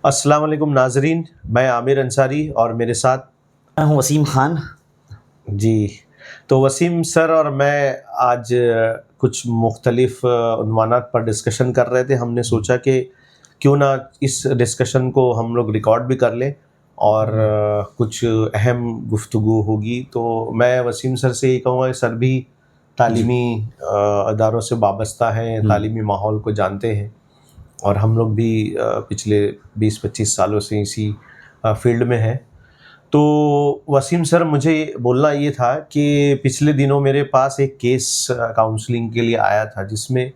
अस्सलाम वालेकुम नाजरीन, मैं आमिर अंसारी और मेरे साथ मैं हूँ वसीम खान। जी। तो वसीम सर और मैं आज कुछ मुख्तलिफ उन्वानात पर डिस्कशन कर रहे थे। हमने सोचा कि क्यों ना इस डिस्कशन को हम लोग रिकॉर्ड भी कर लें और कुछ अहम गुफ्तगू होगी। तो मैं वसीम सर से ये कहूँगा कि सर भी तालीमी अदारों से वाबस्ता हैं, तालीमी माहौल को जानते हैं और हम लोग भी पिछले 20-25 सालों से इसी फील्ड में हैं। तो वसीम सर, मुझे बोलना ये था कि पिछले दिनों मेरे पास एक केस काउंसलिंग के लिए आया था, जिसमें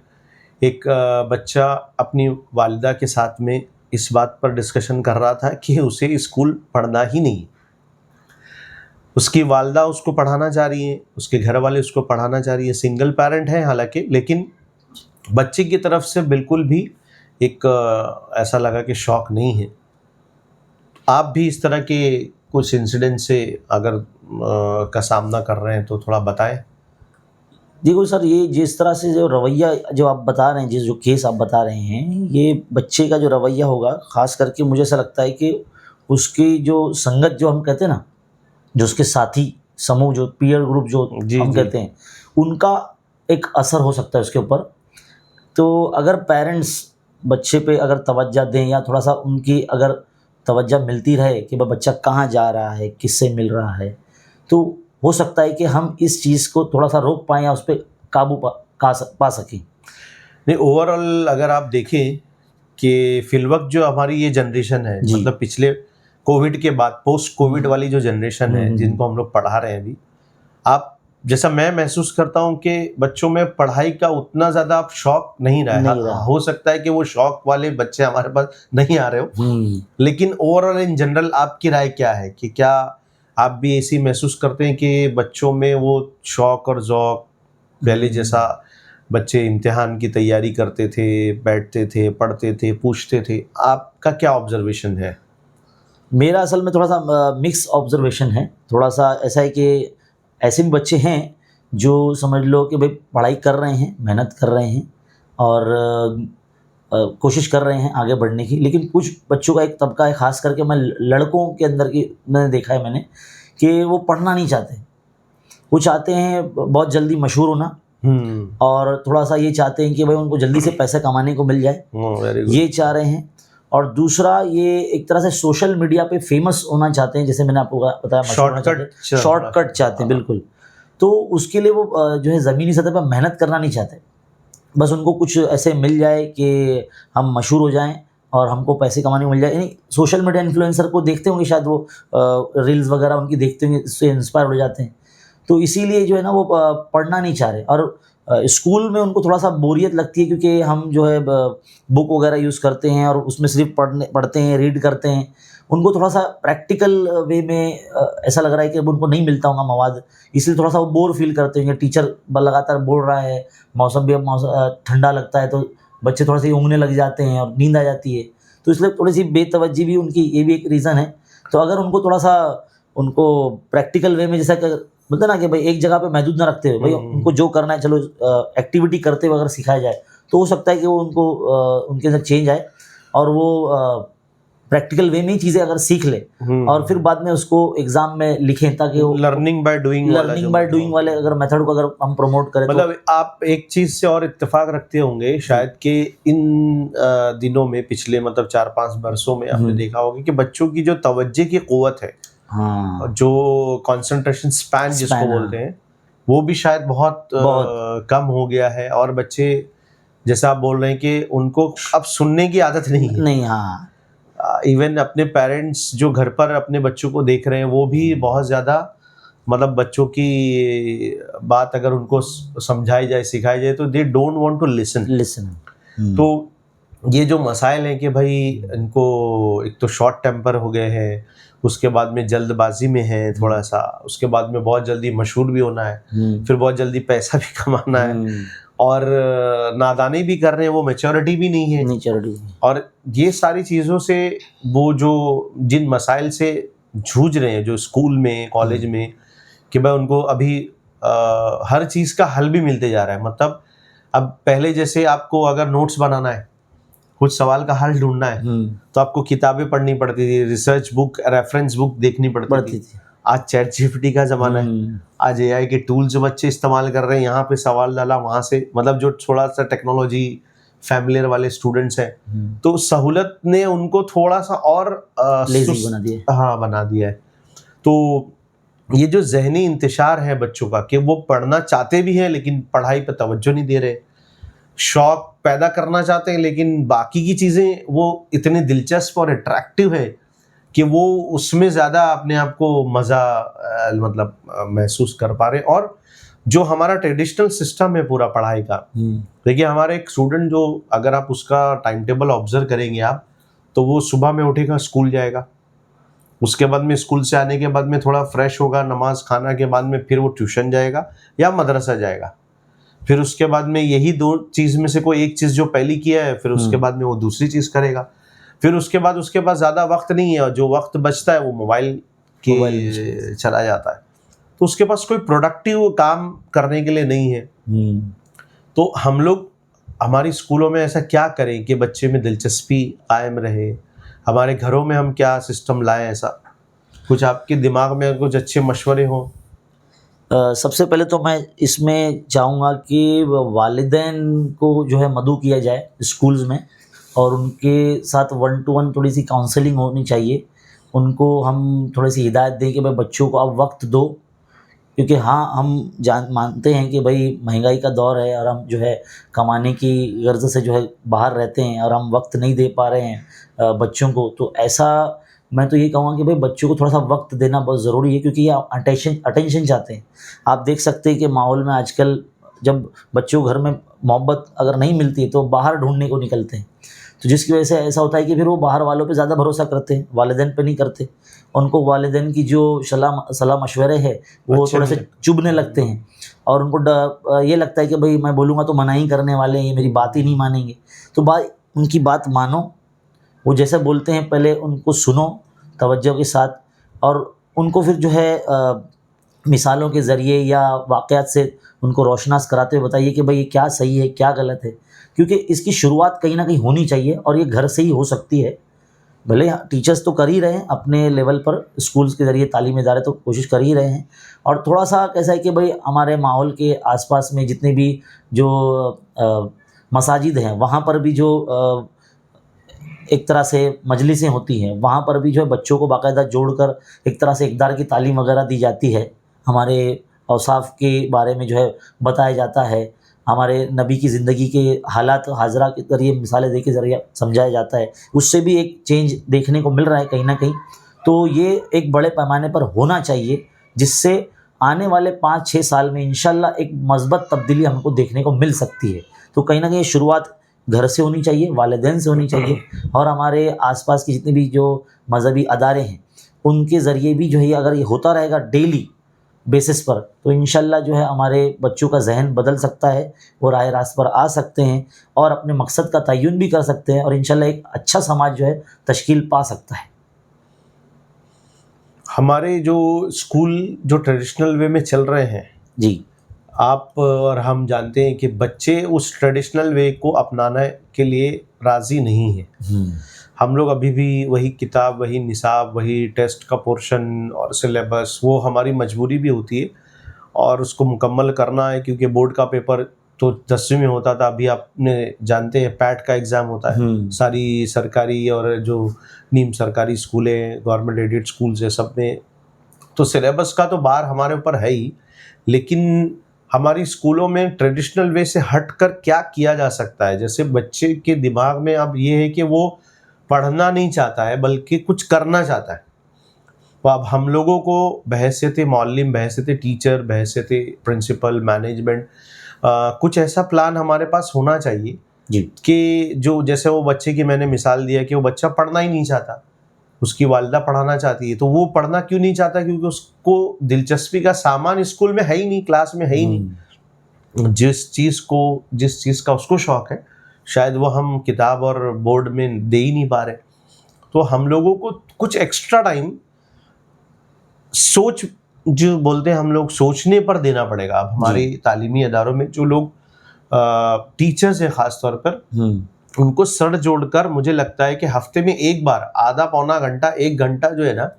एक बच्चा अपनी वालिदा के साथ में इस बात पर डिस्कशन कर रहा था कि उसे स्कूल पढ़ना ही नहीं। उसकी वालिदा उसको पढ़ाना चाह रही है, उसके घर वाले उसको पढ़ाना चाह रही है, सिंगल पेरेंट है हालांकि, लेकिन बच्चे की तरफ से बिल्कुल भी एक ऐसा लगा कि शौक नहीं है। आप भी इस तरह के कुछ इंसिडेंट से अगर का सामना कर रहे हैं तो थोड़ा बताएं। देखो सर, ये जिस तरह से जो रवैया जो आप बता रहे हैं, जो केस आप बता रहे हैं, ये बच्चे का जो रवैया होगा, ख़ास करके मुझे ऐसा लगता है कि उसकी जो संगत जो हम कहते हैं ना, जो उसके साथी समूह, जो पीयर ग्रुप जो जी हम जी। कहते हैं, उनका एक असर हो सकता है उसके ऊपर। तो अगर पेरेंट्स बच्चे पे अगर तवज्जो दें, या थोड़ा सा उनकी अगर तवज्जो मिलती रहे कि भाई बच्चा कहाँ जा रहा है, किससे मिल रहा है, तो हो सकता है कि हम इस चीज़ को थोड़ा सा रोक पाएँ या उस पर काबू पा सकें। नहीं, ओवरऑल अगर आप देखें कि फिलवक्त जो हमारी ये जनरेशन है, जी। मतलब पिछले कोविड के बाद पोस्ट कोविड वाली जो जनरेशन है जिनको हम लोग पढ़ा रहे हैं अभी, आप जैसा मैं महसूस करता हूँ कि बच्चों में पढ़ाई का उतना ज़्यादा अब शौक नहीं रहा है। नहीं रहा। हो सकता है कि वो शौक वाले बच्चे हमारे पास नहीं आ रहे हो, लेकिन ओवरऑल इन जनरल आपकी राय क्या है कि क्या आप भी ऐसी महसूस करते हैं कि बच्चों में वो शौक और ज़ौक पहले जैसा, बच्चे इम्तिहान की तैयारी करते थे, बैठते थे, पढ़ते थे, पूछते थे, आपका क्या ऑब्जर्वेशन है? मेरा असल में थोड़ा सा मिक्स ऑब्जर्वेशन है। थोड़ा सा ऐसा है कि ऐसे भी बच्चे हैं जो समझ लो कि भाई पढ़ाई कर रहे हैं, मेहनत कर रहे हैं और कोशिश कर रहे हैं आगे बढ़ने की, लेकिन कुछ बच्चों का एक तबका है, ख़ास करके मैं लड़कों के अंदर की मैंने देखा है मैंने, कि वो पढ़ना नहीं चाहते। वो चाहते हैं बहुत जल्दी मशहूर होना, और थोड़ा सा ये चाहते हैं कि भाई उनको जल्दी से पैसा कमाने को मिल जाए, वेरी गुड। ये चाह रहे हैं। और दूसरा, ये एक तरह से सोशल मीडिया पे फेमस होना चाहते हैं, जैसे मैंने आपको बताया, शॉर्टकट चाहते हैं, बिल्कुल। तो उसके लिए वो जो है ज़मीनी सतह पर मेहनत करना नहीं चाहते। बस उनको कुछ ऐसे मिल जाए कि हम मशहूर हो जाएं और हमको पैसे कमाने को मिल जाए। यानी सोशल मीडिया इन्फ्लुएंसर को देखते होंगे शायद, वो रील्स वगैरह उनकी देखते होंगे, इससे इंस्पायर हो जाते हैं। तो इसीलिए जो है ना, वो पढ़ना नहीं चाह रहे। और स्कूल में उनको थोड़ा सा बोरियत लगती है, क्योंकि हम जो है बुक वगैरह यूज़ करते हैं और उसमें सिर्फ पढ़ते हैं, रीड करते हैं। उनको थोड़ा सा प्रैक्टिकल वे में ऐसा लग रहा है कि अब उनको नहीं मिलता होगा मवाद, इसलिए थोड़ा सा वो बोर फील करते हैं। टीचर लगातार बोल रहा है, मौसम भी अब ठंडा लगता है, तो बच्चे थोड़ा सा ऊँघने लग जाते हैं और नींद आ जाती है। तो इसलिए थोड़ी सी बेतवज्जी भी उनकी, ये भी एक रीज़न है। तो अगर उनको थोड़ा सा उनको प्रैक्टिकल वे में, जैसा बोलते ना कि भाई एक जगह पे महदूद ना रखते हुए, भाई उनको जो करना है चलो एक्टिविटी करते हुए अगर सिखाया जाए, तो हो सकता है कि वो उनको उनके अंदर चेंज आए और वो प्रैक्टिकल वे में ही चीज़ें अगर सीख ले और फिर बाद में उसको एग्जाम में लिखें, ताकि वो लर्निंग बाय डूइंग वाले अगर मेथड को अगर हम प्रमोट करें, मतलब आप एक चीज़ से और इत्तेफाक रखते होंगे शायद कि इन दिनों में, पिछले मतलब 4-5 वर्षों में आपने देखा होगा कि बच्चों की जो तवज्जो की क़ुव्वत है, जो कंसंट्रेशन स्पैन जिसको बोलते हैं, वो भी शायद बहुत कम हो गया है। और बच्चे, जैसा आप बोल रहे हैं कि उनको अब सुनने की आदत नहीं है। इवन अपने पेरेंट्स जो घर पर अपने बच्चों को देख रहे हैं, वो भी बहुत ज़्यादा, मतलब बच्चों की बात अगर उनको समझाई जाए, सिखाई जाए, तो they don't want to listen. तो ये जो मसाइल हैं कि भाई इनको एक तो शॉर्ट टेम्पर हो गए हैं, उसके बाद में जल्दबाजी में है थोड़ा सा, उसके बाद में बहुत जल्दी मशहूर भी होना है, फिर बहुत जल्दी पैसा भी कमाना है, और नादानी भी कर रहे हैं, वो मैच्योरिटी भी नहीं है। और ये सारी चीज़ों से वो जो जिन मसाइल से जूझ रहे हैं, जो स्कूल में, कॉलेज में, कि भाई उनको अभी हर चीज़ का हल भी मिलते जा रहा है। मतलब अब पहले जैसे आपको अगर नोट्स बनाना है कुछ सवाल का हल ढूंढना है तो आपको किताबें पढ़नी पड़ती थी, रिसर्च बुक, रेफरेंस बुक देखनी पड़ती थी। आज चैट जीपीटी का जमाना है, आज एआई के टूल जो बच्चे इस्तेमाल कर रहे हैं, यहाँ पे सवाल डाला वहां से, मतलब जो थोड़ा सा टेक्नोलॉजी फैमिलियर वाले स्टूडेंट्स हैं, तो सहूलत ने उनको थोड़ा सा और लेजी बना दिया। हाँ, बना दिया है। तो ये जो जहनी इंतशार है बच्चों का कि वो पढ़ना चाहते भी हैं लेकिन पढ़ाई पर तवज्जो नहीं दे रहे, शौक पैदा करना चाहते हैं लेकिन बाकी की चीज़ें वो इतनी दिलचस्प और अट्रैक्टिव है कि वो उसमें ज़्यादा अपने आप को मज़ा मतलब महसूस कर पा रहे। और जो हमारा ट्रेडिशनल सिस्टम है पूरा पढ़ाई का, देखिए हमारा एक स्टूडेंट जो, अगर आप उसका टाइम टेबल ऑब्जर्व करेंगे आप, तो वो सुबह में उठेगा, स्कूल जाएगा, उसके बाद में स्कूल से आने के बाद में थोड़ा फ्रेश होगा, नमाज खाना के बाद में फिर वो ट्यूशन जाएगा या मदरसा जाएगा, फिर उसके बाद में यही दो चीज़ में से कोई एक चीज़ जो पहली किया है फिर उसके बाद में वो दूसरी चीज़ करेगा, फिर उसके पास ज़्यादा वक्त नहीं है, जो वक्त बचता है वो मोबाइल के चला जाता है, तो उसके पास कोई प्रोडक्टिव काम करने के लिए नहीं है। तो हम लोग हमारी स्कूलों में ऐसा क्या करें कि बच्चे में दिलचस्पी कायम रहे, हमारे घरों में हम क्या सिस्टम लाएं, ऐसा कुछ आपके दिमाग में कुछ अच्छे मशवरे हों? सबसे पहले तो मैं इसमें चाहूँगा कि वालिदैन को जो है मदऊ किया जाए स्कूल्स में, और उनके साथ 1 to 1 थोड़ी सी काउंसलिंग होनी चाहिए। उनको हम थोड़ी सी हिदायत दें कि भाई बच्चों को आप वक्त दो, क्योंकि हाँ हम मानते हैं कि भाई महंगाई का दौर है और हम जो है कमाने की गर्ज से जो है बाहर रहते हैं और हम वक्त नहीं दे पा रहे हैं बच्चों को। तो ऐसा मैं तो ये कहूँगा कि भाई बच्चों को थोड़ा सा वक्त देना बहुत ज़रूरी है, क्योंकि ये अटेंशन चाहते हैं। आप देख सकते हैं कि माहौल में आजकल जब बच्चों को घर में मोहब्बत अगर नहीं मिलती है तो बाहर ढूंढने को निकलते हैं, तो जिसकी वजह से ऐसा होता है कि फिर वो बाहर वालों पे ज़्यादा भरोसा करते हैं, वालिदैन पे नहीं करते। उनको वालिदैन की जो सलाह मशवरे है वो थोड़े से चुभने लगते हैं, और उनको ये लगता है कि भाई मैं बोलूँगा तो मना ही करने वाले हैं, ये मेरी बात ही नहीं मानेंगे। तो उनकी बात मानो, वो जैसे बोलते हैं पहले उनको सुनो तवज्जो के साथ, और उनको फिर जो है मिसालों के ज़रिए या वाक़यात से उनको रोशनास कराते हुए बताइए कि भाई ये क्या सही है क्या गलत है, क्योंकि इसकी शुरुआत कहीं ना कहीं होनी चाहिए और ये घर से ही हो सकती है। भले टीचर्स तो कर ही रहे हैं अपने लेवल पर, स्कूल्स के ज़रिए तालीमी इदारे तो कोशिश कर ही रहे हैं, और थोड़ा सा कैसा है कि भाई हमारे माहौल के आसपास में जितने भी जो मसाजिद हैं वहाँ पर भी जो एक तरह से मजलिसें होती हैं, वहाँ पर भी जो है बच्चों को बाकायदा जोड़कर एक तरह से इक़दार की तालीम वगैरह दी जाती है, हमारे औसाफ के बारे में जो है बताया जाता है, हमारे नबी की ज़िंदगी के हालात हाजरा के ज़रिए मिसालें दे के ज़रिए समझाया जाता है। उससे भी एक चेंज देखने को मिल रहा है कहीं ना कहीं। तो ये एक बड़े पैमाने पर होना चाहिए, जिससे आने वाले 5-6 साल में इंशाल्लाह एक मस्बत तब्दीली हमको देखने को मिल सकती है। तो कहीं ना कहीं शुरुआत घर से होनी चाहिए, वालिदैन से होनी चाहिए, और हमारे आसपास की जितने भी जो मज़हबी अदारे हैं उनके ज़रिए भी जो है अगर ये होता रहेगा डेली बेसिस पर, तो इंशाल्लाह जो है हमारे बच्चों का जहन बदल सकता है, वो राह रास्त पर आ सकते हैं और अपने मकसद का तय्युन भी कर सकते हैं, और इंशाल्लाह एक अच्छा समाज जो है तश्कील पा सकता है। हमारे जो स्कूल जो ट्रेडिशनल वे में चल रहे हैं जी, आप और हम जानते हैं कि बच्चे उस ट्रेडिशनल वे को अपनाने के लिए राज़ी नहीं हैं। हम लोग अभी भी वही किताब, वही निसाब, वही टेस्ट का पोर्शन और सिलेबस, वो हमारी मजबूरी भी होती है और उसको मुकम्मल करना है, क्योंकि बोर्ड का पेपर तो 10वीं में होता था, अभी आपने जानते हैं पैट का एग्ज़ाम होता है। सारी सरकारी और जो नीम सरकारी स्कूल हैं, गवर्नमेंट एडेड स्कूल्स है, सब में तो सिलेबस का तो बार हमारे ऊपर है ही, लेकिन हमारी स्कूलों में ट्रेडिशनल वे से हटकर क्या किया जा सकता है। जैसे बच्चे के दिमाग में अब ये है कि वो पढ़ना नहीं चाहता है बल्कि कुछ करना चाहता है, तो अब हम लोगों को बहैसियत मौल्लिम, बहैसियत टीचर, बहैसियत प्रिंसिपल, मैनेजमेंट कुछ ऐसा प्लान हमारे पास होना चाहिए जी, कि जो जैसे वो बच्चे की मैंने मिसाल दिया कि वो बच्चा पढ़ना ही नहीं चाहता, उसकी वालिदा पढ़ाना चाहती है, तो वो पढ़ना क्यों नहीं चाहता? क्योंकि उसको दिलचस्पी का सामान स्कूल में है ही नहीं, क्लास में है ही नहीं। जिस चीज़ का उसको शौक़ है शायद वो हम किताब और बोर्ड में दे ही नहीं पा रहे। तो हम लोगों को कुछ एक्स्ट्रा टाइम जो बोलते हैं हम लोग, सोचने पर देना पड़ेगा। अब हमारे तालीमी अदारों में जो लोग टीचर्स हैं ख़ास तौर पर, उनको सर जोड़कर मुझे लगता है कि हफ्ते में एक बार आधा पौना घंटा 1 घंटा जो है ना,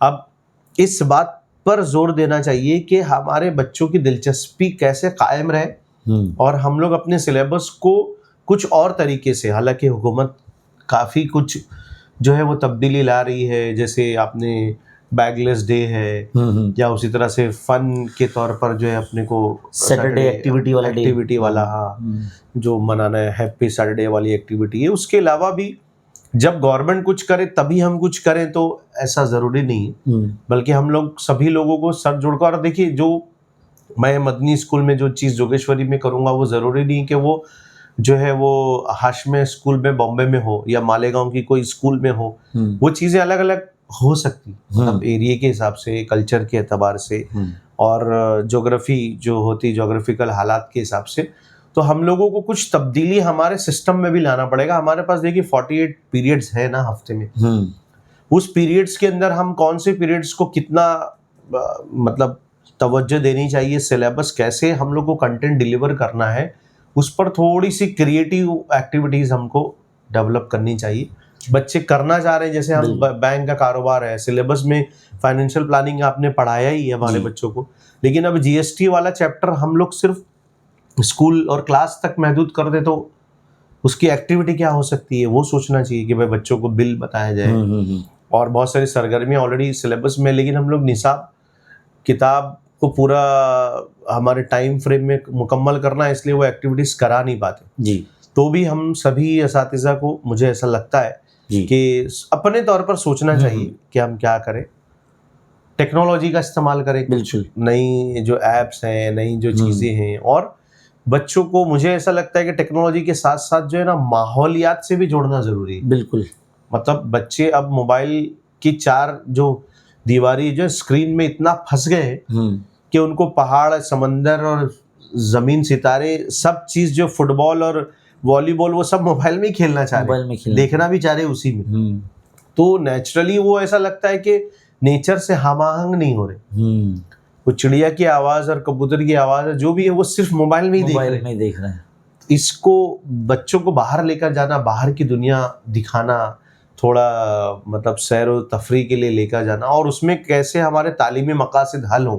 अब इस बात पर जोर देना चाहिए कि हमारे बच्चों की दिलचस्पी कैसे कायम रहे और हम लोग अपने सिलेबस को कुछ और तरीके से, हालांकि हुकूमत काफ़ी कुछ जो है वो तब्दीली ला रही है, जैसे आपने बैगलेस डे है या उसी तरह से फन के तौर पर जो है अपने को सैटरडे एक्टिविटी वाला हाँ जो मनाना है, हैप्पी सैटरडे वाली एक्टिविटी है। उसके अलावा भी जब गवर्नमेंट कुछ करे तभी हम कुछ करें, तो ऐसा ज़रूरी नहीं है, बल्कि हम लोग सभी लोगों को सर जोड़कर, और देखिए जो मैं मदनी स्कूल में जो चीज़ जोगेश्वरी में करूँगा वो ज़रूरी नहीं कि वो जो है वो हाशमे स्कूल में बॉम्बे में हो या मालेगांव की कोई स्कूल में हो, वो चीज़ें अलग अलग हो सकती, मतलब एरिया के हिसाब से, कल्चर के एतबार से और ज्योग्राफी जो होती, ज्योग्राफिकल हालात के हिसाब से। तो हम लोगों को कुछ तब्दीली हमारे सिस्टम में भी लाना पड़ेगा। हमारे पास देखिए 48 पीरियड्स है ना हफ्ते में, उस पीरियड्स के अंदर हम कौन से पीरियड्स को कितना मतलब तवज्जो देनी चाहिए, सिलेबस कैसे हम लोग को कंटेंट डिलीवर करना है, उस पर थोड़ी सी क्रिएटिव एक्टिविटीज़ हमको डेवलप करनी चाहिए। बच्चे करना चाह रहे हैं, जैसे हम बैंक का कारोबार है, सिलेबस में फाइनेंशियल प्लानिंग आपने पढ़ाया ही है हमारे बच्चों को, लेकिन अब जीएसटी वाला चैप्टर हम लोग सिर्फ स्कूल और क्लास तक महदूद कर दे तो उसकी एक्टिविटी क्या हो सकती है, वो सोचना चाहिए कि भाई बच्चों को बिल बताया जाए और बहुत सारी सरगर्मियाँ ऑलरेडी सिलेबस में, लेकिन हम लोग निसाब किताब को पूरा हमारे टाइम फ्रेम में मुकम्मल करना है, इसलिए वो एक्टिविटीज़ करा नहीं पाते जी। तो भी हम सभी असातिज़ा को, मुझे ऐसा लगता है कि अपने तौर पर सोचना चाहिए कि हम क्या करें, टेक्नोलॉजी का इस्तेमाल करें, बिल्कुल नई जो ऐप्स हैं, नई जो चीज़ें हैं, और बच्चों को मुझे ऐसा लगता है कि टेक्नोलॉजी के साथ साथ जो है ना माहौलियात से भी जोड़ना ज़रूरी है। बिल्कुल, मतलब बच्चे अब मोबाइल की 4 जो दीवारी जो स्क्रीन में इतना फंस गए हैं कि उनको पहाड़, समंदर और ज़मीन, सितारे, सब चीज़ जो फुटबॉल और वॉलीबॉल वो सब मोबाइल में ही खेलना चाह रहे हैं, देखना भी चाह रहे उसी में। तो नेचुरली वो ऐसा लगता है कि नेचर से हमआहंग नहीं हो रहे। वो चिड़िया की आवाज़ और कबूतर की आवाज़ जो भी है वो सिर्फ मोबाइल में ही देख रहे हैं। इसको बच्चों को बाहर लेकर जाना, बाहर की दुनिया दिखाना, थोड़ा मतलब सैर व तफरी के लिए लेकर जाना, और उसमें कैसे हमारे तालीमी मकासद हल हों।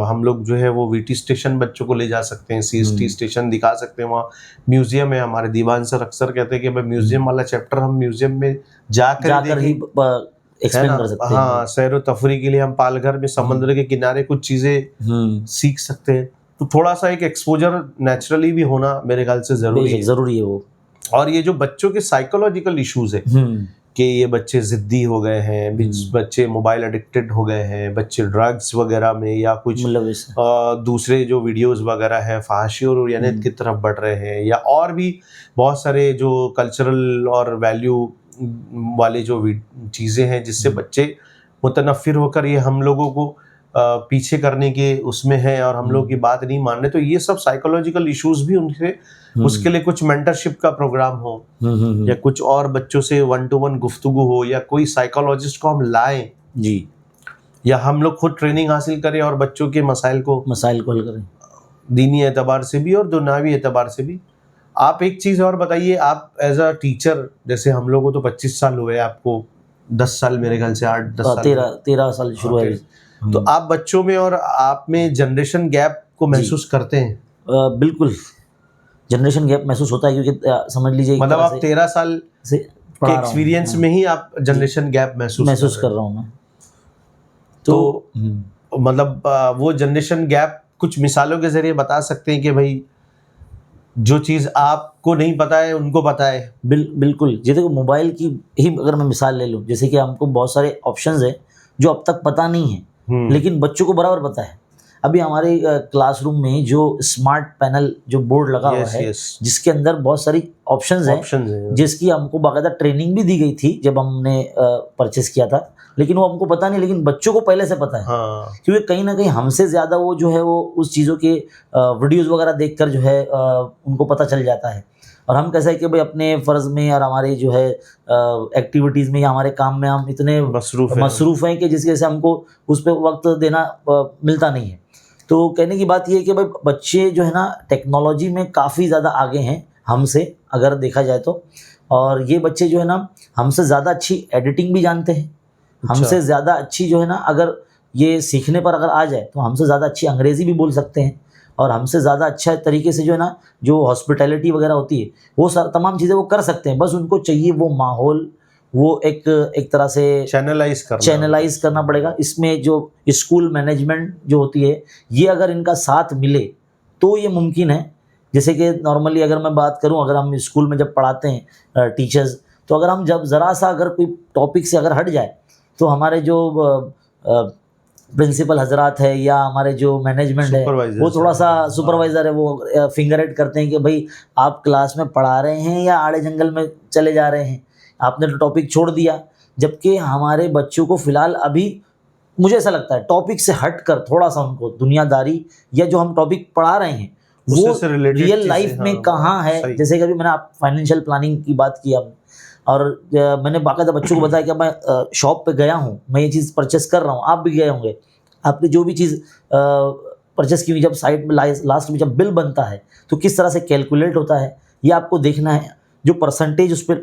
हम लोग जो है वो वीटी स्टेशन बच्चों को ले जा सकते हैं, सीएसटी स्टेशन दिखा सकते हैं, वहाँ म्यूजियम है। हमारे दीवान सर अक्सर कहते हैं कि भाई म्यूजियम वाला चैप्टर हम म्यूजियम में जाकर ही एक्सप्लेन कर सकते हैं। हाँ, सैर व तफरी के लिए हम पालघर में समुद्र के किनारे कुछ चीज़ें सीख सकते हैं। तो थोड़ा सा एक एक्सपोजर नेचुरली भी होना मेरे ख्याल से ज़रूरी है वो। और ये जो बच्चों के साइकोलॉजिकल इश्यूज है कि ये बच्चे ज़िद्दी हो गए हैं, बच्चे मोबाइल एडिक्टेड हो गए हैं, बच्चे ड्रग्स वगैरह में या कुछ दूसरे जो वीडियोस वगैरह हैं फहाशी और उरियानियत की तरफ बढ़ रहे हैं, या और भी बहुत सारे जो कल्चरल और वैल्यू वाली जो चीज़ें हैं जिससे बच्चे मुतनफ़िर होकर ये हम लोगों को पीछे करने के उसमें है और हम लोग की बात नहीं मान रहे। तो ये सब साइकोलॉजिकल इश्यूज भी उनसे, उसके लिए कुछ मेंटरशिप का प्रोग्राम हो या कुछ और बच्चों से 1-to-1 गुफ्तगू हो, या कोई साइकोलॉजिस्ट को हम लाएं जी, या हम लोग खुद ट्रेनिंग हासिल करें और बच्चों के मसाइल को हल करें, दीनी एतबार से भी और दुनियावी एतबार से भी। आप एक चीज़ और बताइए, आप एज अ टीचर, जैसे हम लोगों को तो 25 साल हुए, आपको 10 साल मेरे ख्याल से 8-10 साल 13 साल शुरू है। तो आप बच्चों में और आप में जनरेशन गैप को महसूस करते हैं? बिल्कुल जनरेशन गैप महसूस होता है, क्योंकि समझ लीजिए मतलब आप 13 साल से के एक्सपीरियंस में ही आप जनरेशन गैप महसूस कर रहा हूँ मैं। तो मतलब वो जनरेशन गैप कुछ मिसालों के जरिए बता सकते हैं कि भाई जो चीज़ आपको नहीं पता है उनको पता है? बिल्कुल। जैसे देखो मोबाइल की ही अगर मैं मिसाल ले लूँ, जैसे कि हमको बहुत सारे ऑप्शंस हैं जो अब तक पता नहीं है, लेकिन बच्चों को बराबर पता है। अभी हमारे क्लासरूम में जो स्मार्ट पैनल जो बोर्ड लगा हुआ है, जिसके अंदर बहुत सारी ऑप्शंस हैं, जिसकी हमको बाकायदा ट्रेनिंग भी दी गई थी जब हमने परचेस किया था, लेकिन वो हमको पता नहीं, लेकिन बच्चों को पहले से पता है। क्योंकि कहीं ना कहीं हमसे ज़्यादा वो जो है वो उस चीज़ों के वीडियोज़ वगैरह देखकर जो है उनको पता चल जाता है। और हम कैसा है कि भाई अपने फ़र्ज़ में और हमारे जो है एक्टिविटीज़ में या हमारे काम में हम इतने मसरूफ़ हैं कि जिसकी वजह से हमको उस पर वक्त देना मिलता नहीं है। तो कहने की बात ये है कि भाई बच्चे जो है ना टेक्नोलॉजी में काफ़ी ज़्यादा आगे हैं हमसे, अगर देखा जाए तो। और ये बच्चे जो है ना हमसे ज़्यादा अच्छी एडिटिंग भी जानते हैं, हमसे ज़्यादा अच्छी जो है ना, अगर ये सीखने पर अगर आ जाए तो हमसे ज़्यादा अच्छी अंग्रेज़ी भी बोल सकते हैं, और हमसे ज़्यादा अच्छा तरीके से जो है ना जो हॉस्पिटैलिटी वगैरह होती है वो तमाम चीज़ें वो कर सकते हैं। बस उनको चाहिए वो माहौल, वो एक तरह से चैनलाइज करना पड़ेगा। इसमें जो स्कूल मैनेजमेंट जो होती है, ये अगर इनका साथ मिले तो ये मुमकिन है। जैसे कि नॉर्मली अगर मैं बात करूं, अगर हम स्कूल में जब पढ़ाते हैं टीचर्स, तो अगर हम जब ज़रा सा अगर कोई टॉपिक से अगर हट जाए तो हमारे जो प्रिंसिपल हजरात है या हमारे जो मैनेजमेंट है वो थोड़ा सा सुपरवाइज़र है, वो फिंगर ऐड करते हैं कि भाई आप क्लास में पढ़ा रहे हैं या आड़े जंगल में चले जा रहे हैं, आपने तो टॉपिक छोड़ दिया। जबकि हमारे बच्चों को फ़िलहाल अभी मुझे ऐसा लगता है टॉपिक से हट कर थोड़ा सा उनको दुनियादारी या जो हम टॉपिक पढ़ा रहे हैं वो रियल लाइफ में कहाँ है। जैसे कि अभी मैंने आप फाइनेंशियल प्लानिंग की बात की अब, और मैंने बाकायदा बच्चों को बताया कि मैं शॉप पे गया हूँ, मैं ये चीज़ परचेस कर रहा हूँ, आप भी गए होंगे, आपने जो भी चीज़ परचेस की हुई जब साइड में लास्ट में जब बिल बनता है तो किस तरह से कैलकुलेट होता है ये आपको देखना है। जो परसेंटेज उस पर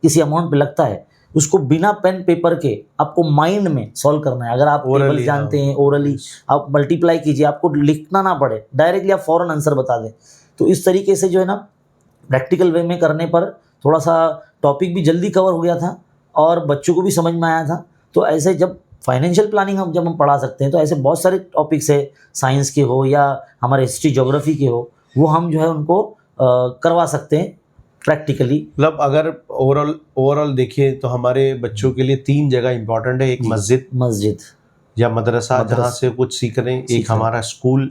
किसी अमाउंट पे लगता है उसको बिना पेन पेपर के आपको माइंड में सॉल्व करना है। अगर आप टेबल जानते हैं, ओरली आप मल्टीप्लाई कीजिए, आपको लिखना ना पड़े, डायरेक्टली आप फ़ौरन आंसर बता दें। तो इस तरीके से जो है ना प्रैक्टिकल वे में करने पर थोड़ा सा टॉपिक भी जल्दी कवर हो गया था और बच्चों को भी समझ में आया था। तो ऐसे जब फाइनेंशियल प्लानिंग जब हम पढ़ा सकते हैं तो ऐसे बहुत सारे टॉपिक्स है, साइंस के हो या हमारे हिस्ट्री ज्योग्राफी के हो, वो हम जो है उनको करवा सकते हैं प्रैक्टिकली। मतलब अगर ओवरऑल देखिए तो हमारे बच्चों के लिए 3 जगह इंपॉर्टेंट है। एक मस्जिद या मदरसा जहाँ से कुछ सीख रहे हैं, एक हमारा स्कूल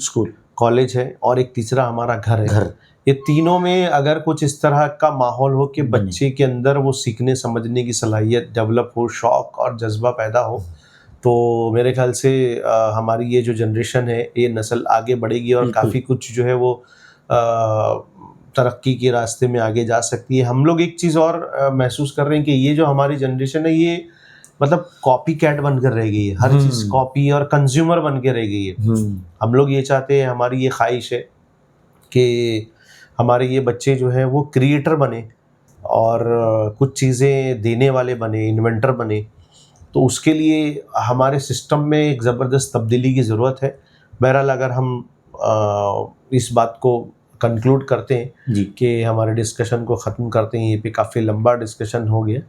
कॉलेज है, और एक तीसरा हमारा घर है। ये तीनों में अगर कुछ इस तरह का माहौल हो कि बच्चे के अंदर वो सीखने समझने की सलाहियत डेवलप हो, शौक और जज्बा पैदा हो, तो मेरे ख्याल से हमारी ये जो जनरेशन है, ये नस्ल आगे बढ़ेगी और काफ़ी कुछ जो है वो तरक्की के रास्ते में आगे जा सकती है। हम लोग एक चीज़ और महसूस कर रहे हैं कि ये जो हमारी जनरेशन है ये मतलब कॉपी कैट बन कर रह गई है, हर चीज़ कॉपी और कंज्यूमर बन के रह गई है। हम लोग ये चाहते हैं, हमारी ये ख्वाहिश है कि हमारे ये बच्चे जो हैं वो क्रिएटर बने और कुछ चीज़ें देने वाले बने, इन्वेंटर बने। तो उसके लिए हमारे सिस्टम में एक ज़बरदस्त तब्दीली की ज़रूरत है। बहरहाल अगर हम इस बात को कंक्लूड करते हैं कि हमारे डिस्कशन को ख़त्म करते हैं, ये पे काफ़ी लंबा डिस्कशन हो गया,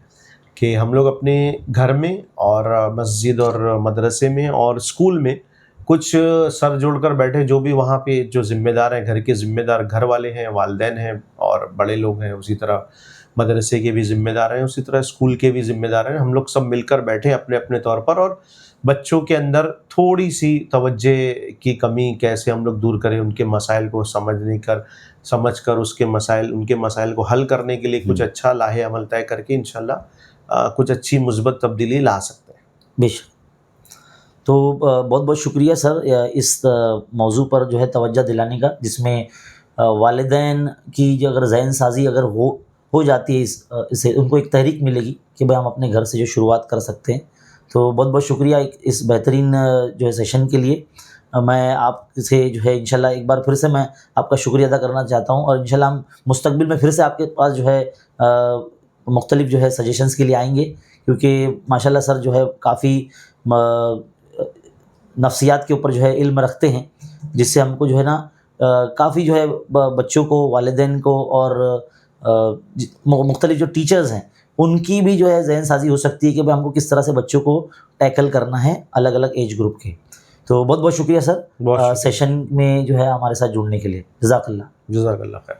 कि हम लोग अपने घर में और मस्जिद और मदरसे में और स्कूल में कुछ सर जोड़कर बैठे, जो भी वहाँ पे जो ज़िम्मेदार हैं, घर के ज़िम्मेदार घर वाले हैं, वालिदैन हैं और बड़े लोग हैं, उसी तरह मदरसे के भी ज़िम्मेदार हैं, उसी तरह स्कूल के भी ज़िम्मेदार हैं। हम लोग सब मिलकर बैठे अपने अपने तौर पर और बच्चों के अंदर थोड़ी सी तवज्जो की कमी कैसे हम लोग दूर करें, उनके मसाइल को समझ कर उनके मसाइल को हल करने के लिए कुछ अच्छा लाहे अमल तय करके इंशाल्लाह कुछ अच्छी मुस्बत तब्दीली ला सकते हैं। बेशक। तो बहुत बहुत शुक्रिया सर इस मौजू पर जो है तवज्जो दिलाने का, जिसमें वालिदैन की जो अगर ज़हन साजी अगर हो जाती है इससे उनको एक तहरीक मिलेगी कि भाई हम अपने घर से जो शुरुआत कर सकते हैं। तो बहुत बहुत शुक्रिया इस बेहतरीन जो है सेशन के लिए। मैं आपसे जो है इंशाल्लाह एक बार फिर से मैं आपका शुक्रिया अदा करना चाहता हूँ, और इंशाल्लाह हम मुस्तकबिल में फिर से आपके पास जो है मुख्तलिफ जो है सजेशंस के लिए आएंगे, क्योंकि माशाल्लाह सर जो है काफ़ी नफ्सियात के ऊपर जो है इल्म रखते हैं, जिससे हमको जो है ना काफ़ी जो है बच्चों को, वालिदैन को और मुख्तलिफ जो टीचर्स हैं उनकी भी जो है ज़हन साजी हो सकती है कि भाई हमको किस तरह से बच्चों को टैकल करना है अलग अलग एज ग्रुप के। तो बहुत बहुत शुक्रिया सर सेशन में जो है हमारे साथ जुड़ने के लिए। जज़ाकल्लाह। जज़ाकल्लाह खैर।